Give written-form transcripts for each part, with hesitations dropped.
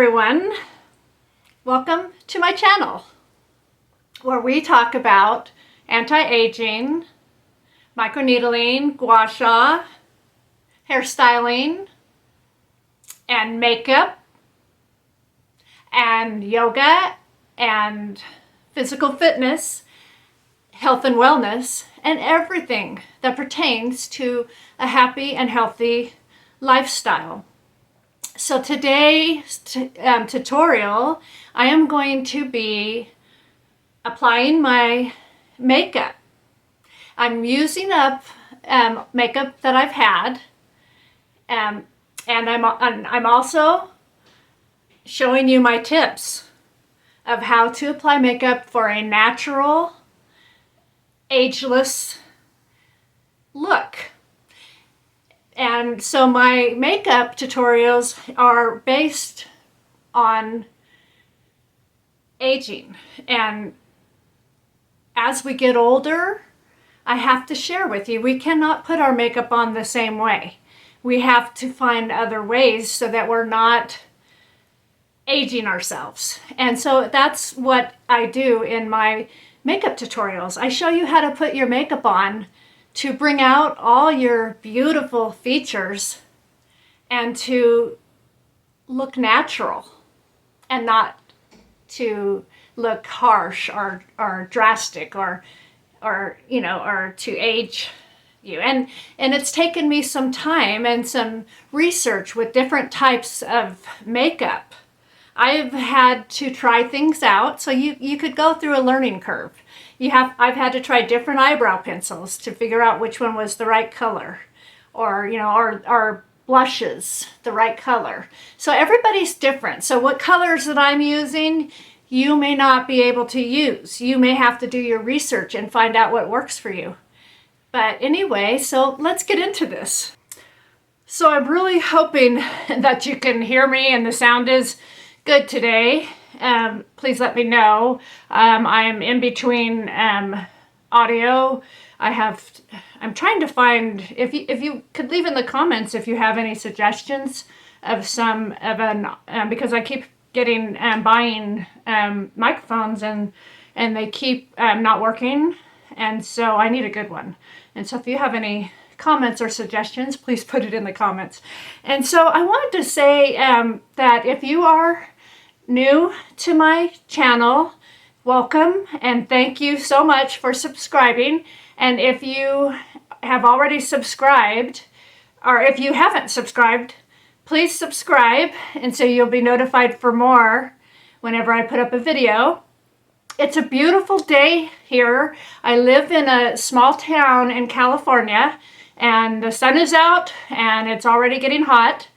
everyone. Welcome to my channel where we talk about anti-aging, microneedling, gua sha, hairstyling, and makeup, and yoga, and physical fitness, health and wellness, and everything that pertains to a happy and healthy lifestyle. So today's tutorial, I am going to be applying my makeup. I'm using up makeup that I've had, and I'm also showing you my tips of how to apply makeup for a natural, ageless look. And so my makeup tutorials are based on aging. And as we get older, I have to share with you, we cannot put our makeup on the same way. We have to find other ways so that we're not aging ourselves. And so that's what I do in my makeup tutorials. I show you how to put your makeup on to bring out all your beautiful features and to look natural and not to look harsh or drastic or to age you. And it's taken me some time and some research with different types of makeup. I've had to try things out, so you could go through a learning curve. I've had to try different eyebrow pencils to figure out which one was the right color, or blushes, the right color. So everybody's different. So what colors that I'm using, you may not be able to use. You may have to do your research and find out what works for you. But anyway, so let's get into this. So I'm really hoping that you can hear me and the sound is good today. Please let me know. I'm in between audio. I'm trying to find, if you could leave in the comments if you have any suggestions of because I keep getting buying microphones and they keep not working, and so I need a good one. And so if you have any comments or suggestions, please put it in the comments. And so I wanted to say that if you are new to my channel, welcome and thank you so much for subscribing. And if you have already subscribed, or if you haven't subscribed, please subscribe, and so you'll be notified for more whenever I put up a video. It's a beautiful day here. I live in a small town in California, and the sun is out and it's already getting hot.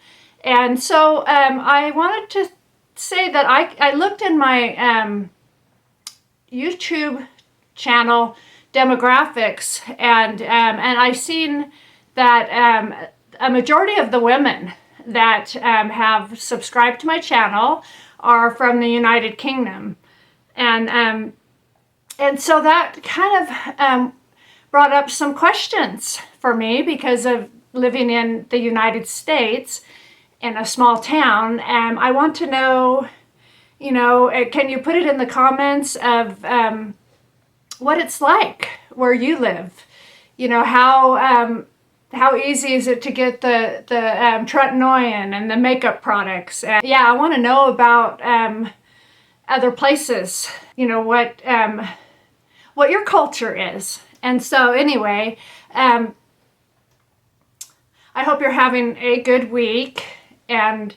And so I wanted to say that I looked in my YouTube channel demographics, and I've seen that a majority of the women that have subscribed to my channel are from the United Kingdom, and so that kind of brought up some questions for me because of living in the United States in a small town. I want to know, can you put it in the comments of what it's like where you live? How easy is it to get the tretinoin and the makeup products? Yeah, I want to know about other places, what your culture is. And so anyway, I hope you're having a good week. And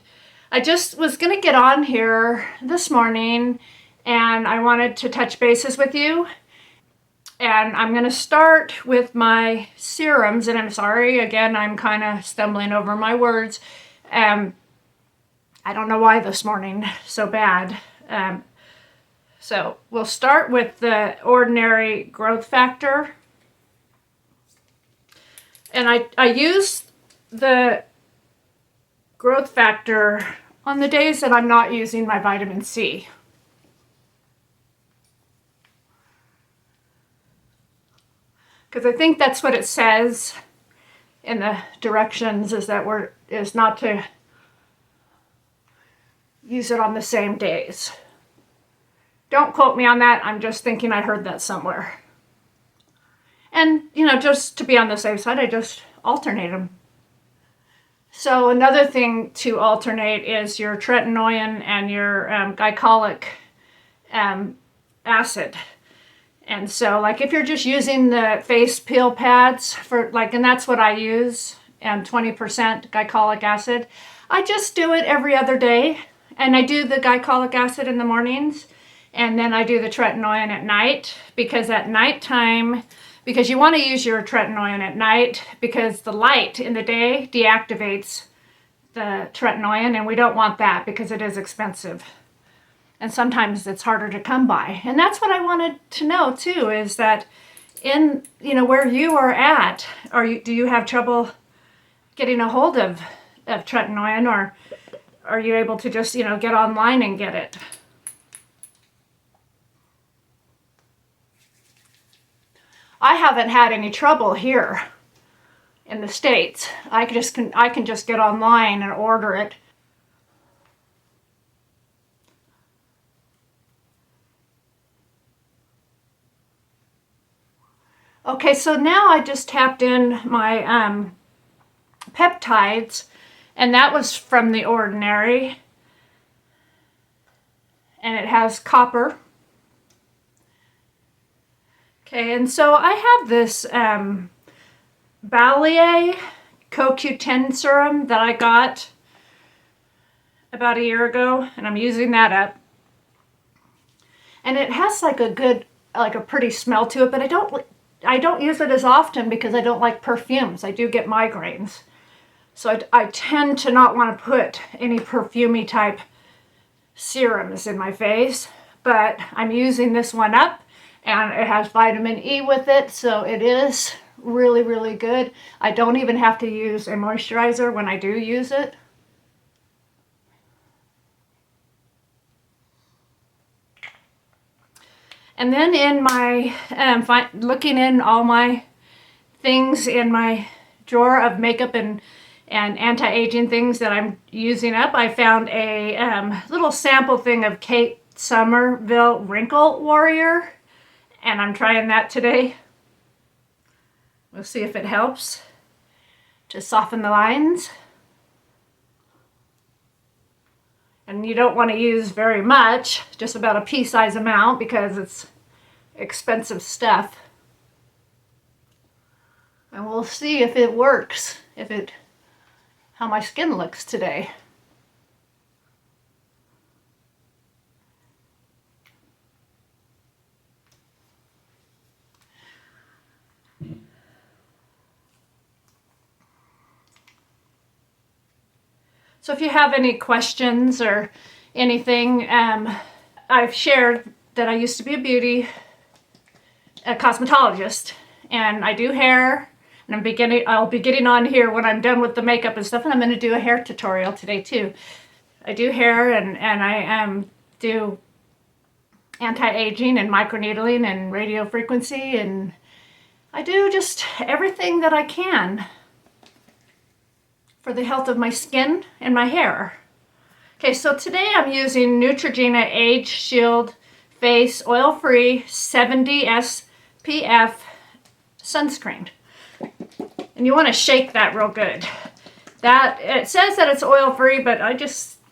I just was going to get on here this morning, and I wanted to touch bases with you. And I'm going to start with my serums, and I'm sorry, again, I'm kind of stumbling over my words. I don't know why this morning so bad. So we'll start with the Ordinary Growth Factor. And I use the growth factor on the days that I'm not using my vitamin C. Because I think that's what it says in the directions, is not to use it on the same days. Don't quote me on that. I'm just thinking I heard that somewhere. And, you know, just to be on the safe side, I just alternate them. So another thing to alternate is your tretinoin and your glycolic acid. And so, like, if you're just using the face peel pads for, like, and that's what I use, 20% glycolic acid, I just do it every other day. And I do the glycolic acid in the mornings, and then I do the tretinoin at night, because at nighttime, because you want to use your tretinoin at night, because the light in the day deactivates the tretinoin, and we don't want that because it is expensive. And sometimes it's harder to come by. And that's what I wanted to know too, is that in, you know, where you are at, do you have trouble getting a hold of tretinoin, or are you able to just, you know, get online and get it? I haven't had any trouble here in the States. I can just get online and order it. Okay, so now I just tapped in my peptides, and that was from The Ordinary, and it has copper. Okay, and so I have this Ballier CoQ10 serum that I got about a year ago, and I'm using that up. And it has like a good, like a pretty smell to it, but I don't use it as often because I don't like perfumes. I do get migraines. So I tend to not want to put any perfumey type serums in my face, but I'm using this one up, and it has vitamin E with it, so it is really, really good. I don't even have to use a moisturizer when I do use it. And then in my, looking in all my things in my drawer of makeup and anti-aging things that I'm using up, I found a little sample thing of Kate Somerville Wrinkle Warrior, and I'm trying that today. We'll see if it helps to soften the lines. And you don't want to use very much, just about a pea-size amount, because it's expensive stuff. And we'll see if it works, how my skin looks today. So if you have any questions or anything, I've shared that I used to be a cosmetologist, and I do hair, and I'll be getting on here when I'm done with the makeup and stuff, and I'm going to do a hair tutorial today too. I do hair, and I do anti-aging and microneedling and radio frequency, and I do just everything that I can for the health of my skin and my hair. Okay, so today I'm using Neutrogena Age Shield Face Oil-Free 70 SPF sunscreen. And you want to shake that real good. It says that it's oil-free, but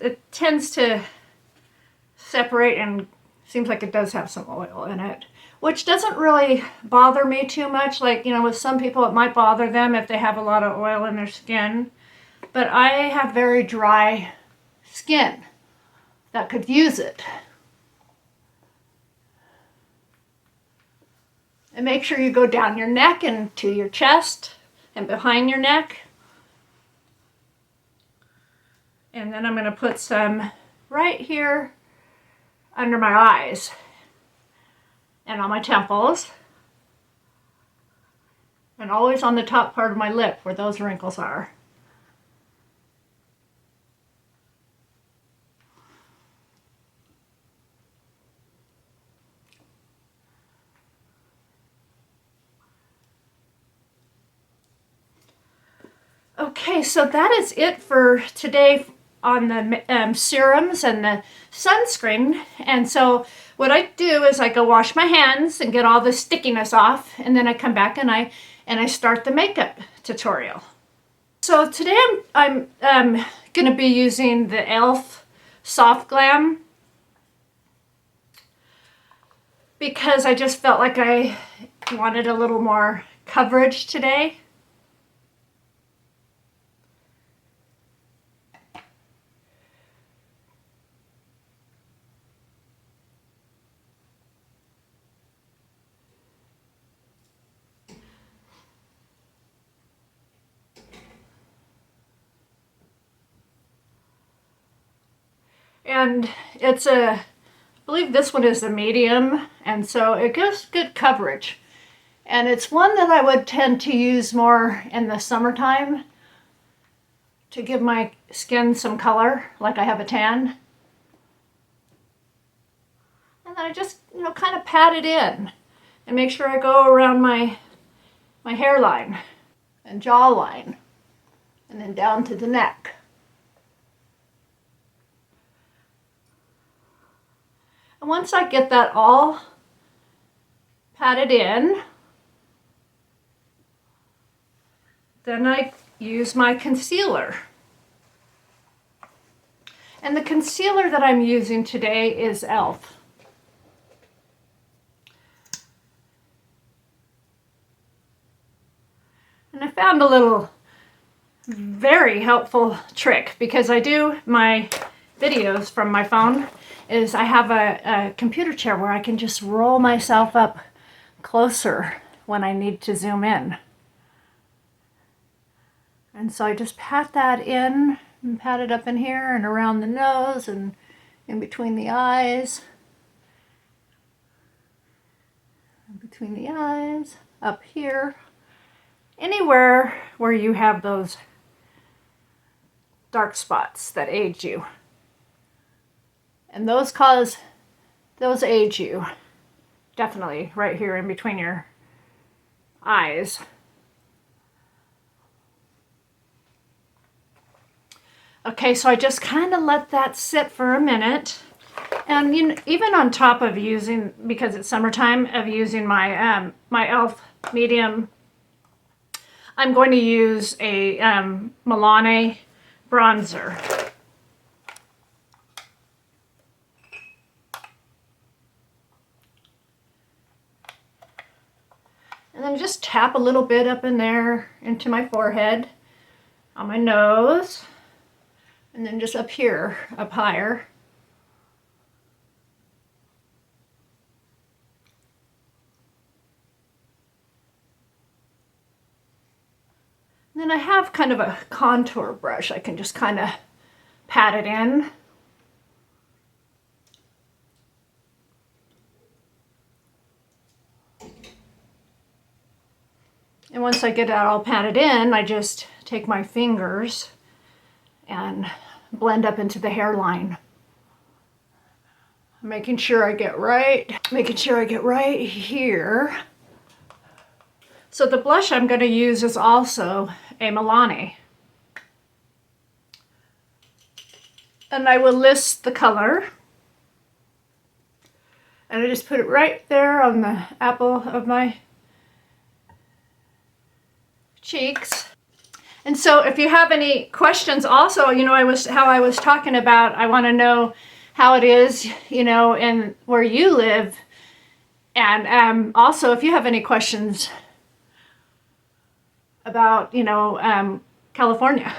it tends to separate, and seems like it does have some oil in it, which doesn't really bother me too much. Like, you know, with some people it might bother them if they have a lot of oil in their skin. But I have very dry skin that could use it. And make sure you go down your neck and to your chest and behind your neck. And then I'm going to put some right here under my eyes and on my temples. And always on the top part of my lip where those wrinkles are. Okay, so that is it for today on the serums and the sunscreen. And so what I do is I go wash my hands and get all the stickiness off, and then I come back and I start the makeup tutorial. So today I'm going to be using the e.l.f. Soft Glam because I just felt like I wanted a little more coverage today. And it's I believe this one is a medium, and so it gives good coverage. And it's one that I would tend to use more in the summertime to give my skin some color, like I have a tan. And then I just, kind of pat it in and make sure I go around my hairline and jawline and then down to the neck. And once I get that all patted in, then I use my concealer. And the concealer that I'm using today is e.l.f. And I found a little very helpful trick because I do my videos from my phone. Is I have a computer chair where I can just roll myself up closer when I need to zoom in. And so I just pat that in and pat it up in here and around the nose and in between the eyes. In between the eyes, up here. Anywhere where you have those dark spots that age you. And those age you. Definitely right here in between your eyes. Okay, so I just kind of let that sit for a minute. And even on top of using, because it's summertime, of using my my e.l.f. medium, I'm going to use a Milani bronzer. And then just tap a little bit up in there into my forehead, on my nose, and then just up here, up higher. And then I have kind of a contour brush. I can just kind of pat it in. And once I get it all patted in, I just take my fingers and blend up into the hairline. Making sure I get right here. So the blush I'm going to use is also a Milani. And I will list the color. And I just put it right there on the apple of my cheeks. And so if you have any questions also, how I was talking about, I want to know how it is, in where you live. And also if you have any questions about, California.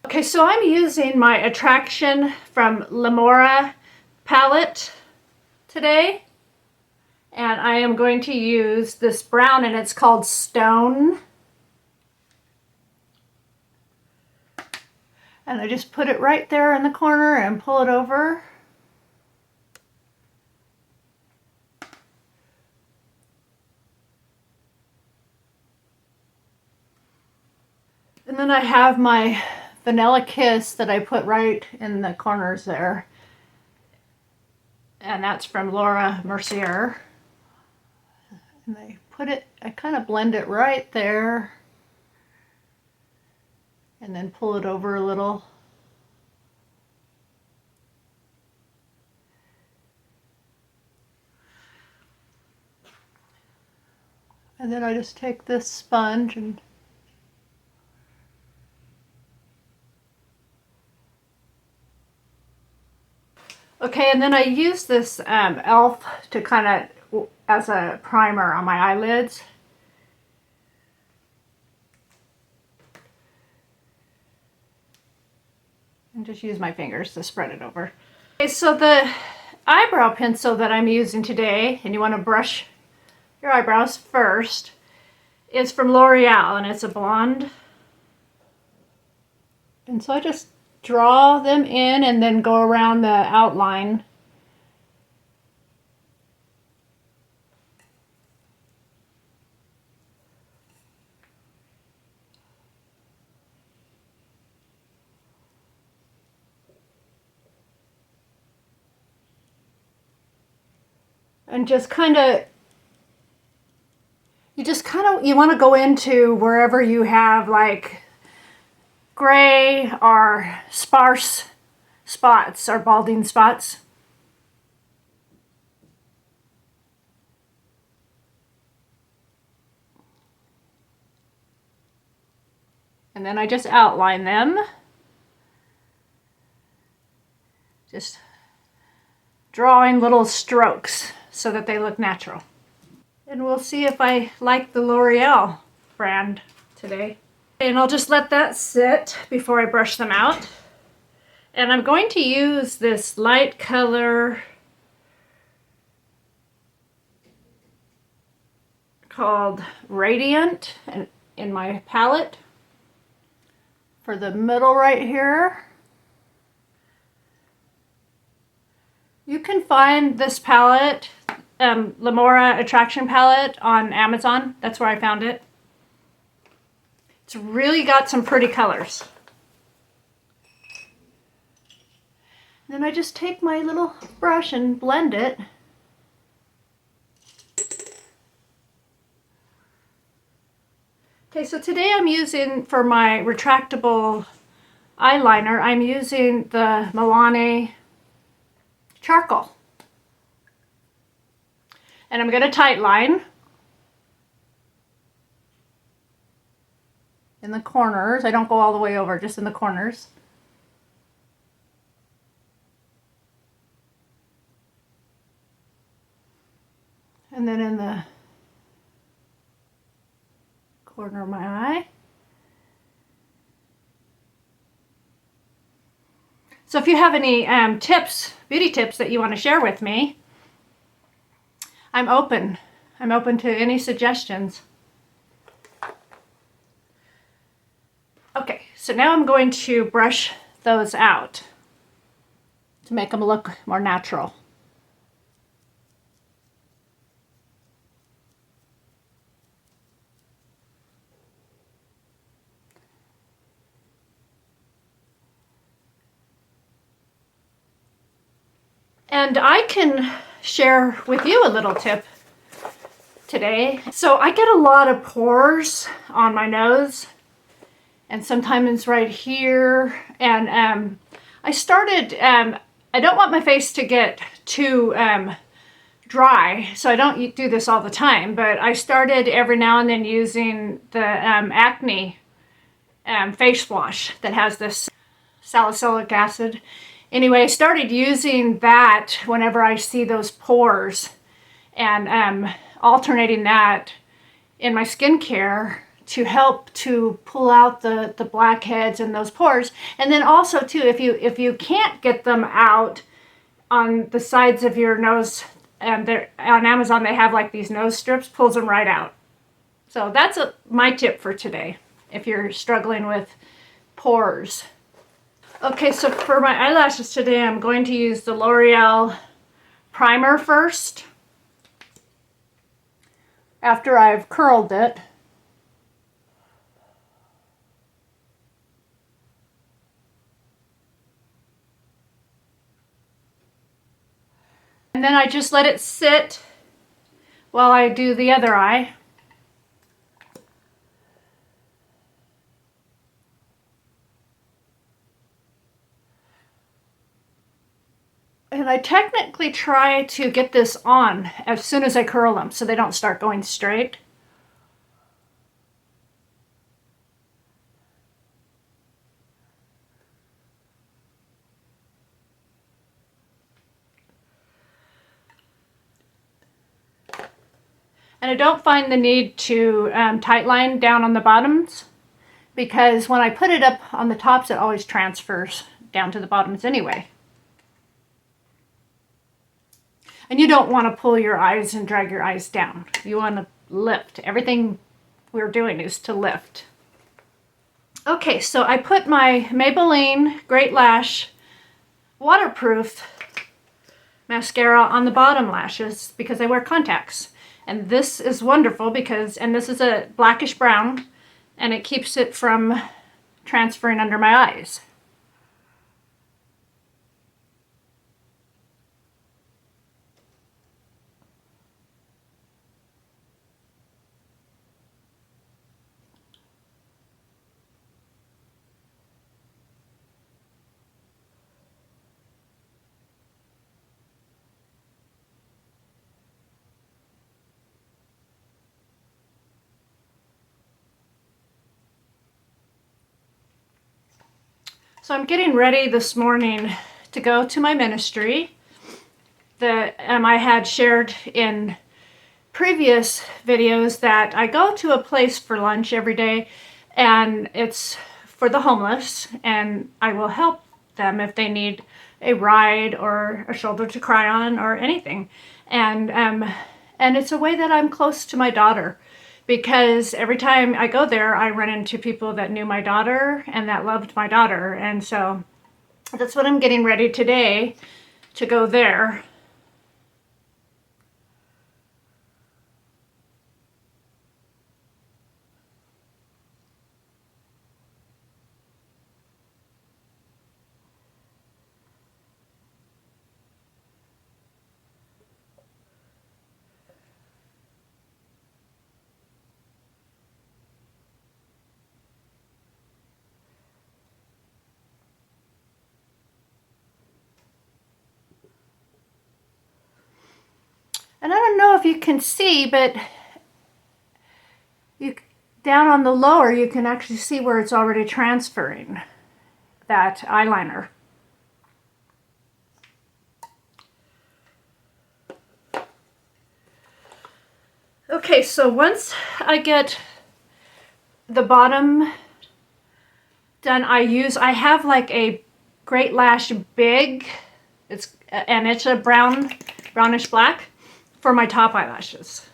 Okay, so I'm using my Attraction from Lamora palette today. And I am going to use this brown, and it's called Stone. And I just put it right there in the corner and pull it over. then I have my Vanilla Kiss that I put right in the corners there. And that's from Laura Mercier. And I kind of blend it right there. And then pull it over a little. And then I just take this sponge and okay, and then I use this e.l.f. to kind of as a primer on my eyelids. And just use my fingers to spread it over. Okay, so the eyebrow pencil that I'm using today, and you want to brush your eyebrows first, is from L'Oreal, and it's a blonde. And so I just draw them in and then go around the outline. And just kind of, you want to go into wherever you have like gray or sparse spots or balding spots. And then I just outline them. Just drawing little strokes so that they look natural. And we'll see if I like the L'Oreal brand today. And I'll just let that sit before I brush them out. And I'm going to use this light color called Radiant in my palette for the middle right here. You can find this palette, Lamora Attraction Palette, on Amazon. That's where I found it. It's really got some pretty colors. Then I just take my little brush and blend it. Okay, so today I'm using, for my retractable eyeliner, I'm using the Milani charcoal. And I'm going to tight line in the corners. I don't go all the way over, just in the corners. And then in the corner of my eye. So if you have any tips, beauty tips that you want to share with me, I'm open. I'm open to any suggestions. Okay, so now I'm going to brush those out to make them look more natural. And I can share with you a little tip today. So I get a lot of pores on my nose and sometimes right here. And I started, I don't want my face to get too dry, so I don't do this all the time, but I started every now and then using the acne face wash that has this salicylic acid. Anyway, I started using that whenever I see those pores, and alternating that in my skincare to help to pull out the blackheads and those pores. And then also too, if you can't get them out on the sides of your nose, on Amazon they have like these nose strips, pulls them right out. So that's my tip for today if you're struggling with pores. Okay, so for my eyelashes today, I'm going to use the L'Oreal primer first, after I've curled it. then I just let it sit while I do the other eye. And I technically try to get this on as soon as I curl them so they don't start going straight. And I don't find the need to tight line down on the bottoms, because when I put it up on the tops, it always transfers down to the bottoms anyway. And you don't want to pull your eyes and drag your eyes down. You want to lift. Everything we're doing is to lift. Okay, so I put my Maybelline Great Lash waterproof mascara on the bottom lashes because I wear contacts. And this is wonderful because, and this is a blackish brown, and it keeps it from transferring under my eyes. So I'm getting ready this morning to go to my ministry. I had shared in previous videos that I go to a place for lunch every day, and it's for the homeless, and I will help them if they need a ride or a shoulder to cry on or anything. And it's a way that I'm close to my daughter, because every time I go there, I run into people that knew my daughter and that loved my daughter. And so that's what I'm getting ready today to go there. And I don't know if you can see, but down on the lower, you can actually see where it's already transferring that eyeliner. Okay, so once I get the bottom done, I have like a Great Lash Big, it's a brownish black for my top eyelashes.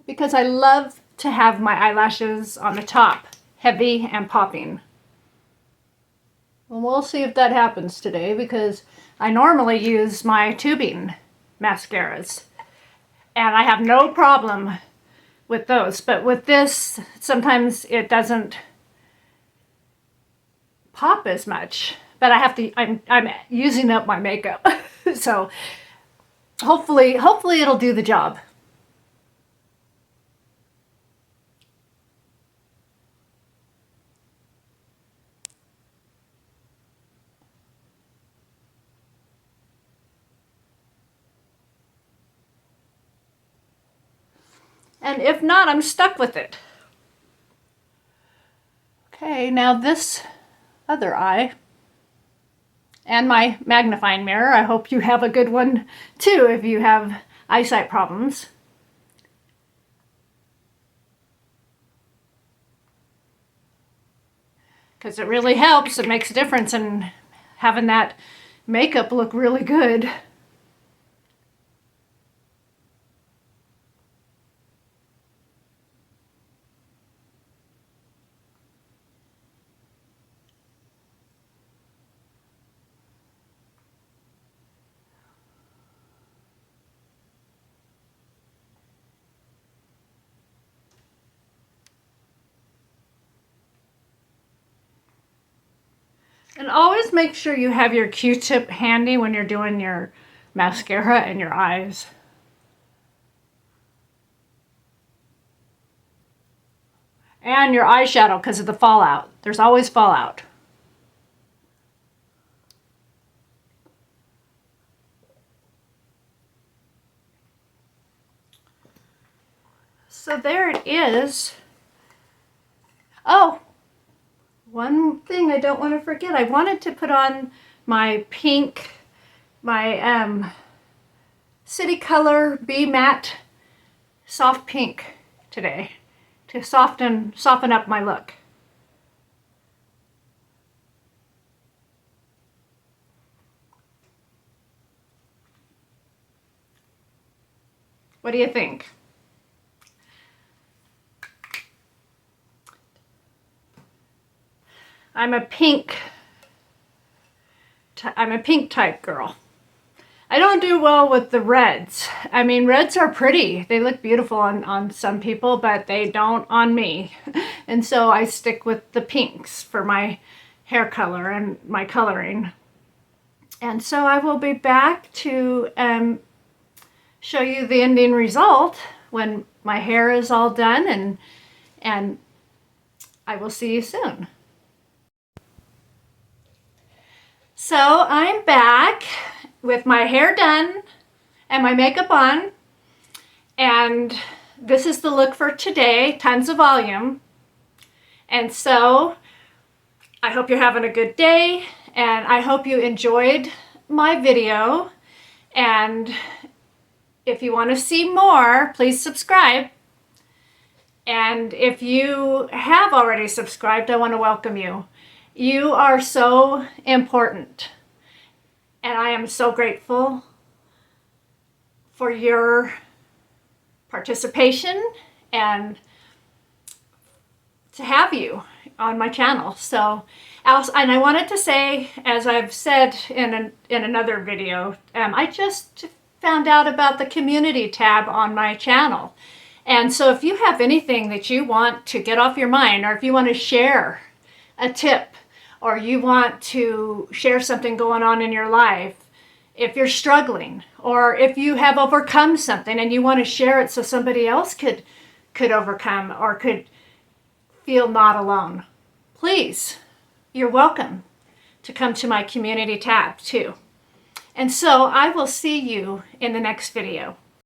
Because I love to have my eyelashes on the top, heavy and popping. Well, we'll see if that happens today, because I normally use my tubing mascaras, and I have no problem with those. But with this, sometimes it doesn't pop as much, but I'm using up my makeup. So hopefully it'll do the job. And if not, I'm stuck with it. Okay, now this other eye and my magnifying mirror. I hope you have a good one too if you have eyesight problems. Because it really helps. It makes a difference in having that makeup look really good. And always make sure you have your Q-tip handy when you're doing your mascara and your eyes. And your eyeshadow because of the fallout. There's always fallout. So there it is. Oh, one thing I don't want to forget. I wanted to put on my pink, my City Color Be Matte Soft Pink today to soften up my look. What do you think? I'm a pink type girl. I don't do well with the reds. I mean, reds are pretty. They look beautiful on some people, but they don't on me. And so I stick with the pinks for my hair color and my coloring. And so I will be back to show you the ending result when my hair is all done, and I will see you soon. So I'm back with my hair done and my makeup on, and this is the look for today, tons of volume. And so I hope you're having a good day, and I hope you enjoyed my video. And if you want to see more, please subscribe. And if you have already subscribed, I want to welcome you. You are so important, and I am so grateful for your participation and to have you on my channel. So, and I wanted to say, as I've said in another video, I just found out about the community tab on my channel. And so if you have anything that you want to get off your mind, or if you want to share a tip, or you want to share something going on in your life, if you're struggling, or if you have overcome something and you want to share it so somebody else could overcome or could feel not alone, please, you're welcome to come to my community tab too. And so I will see you in the next video.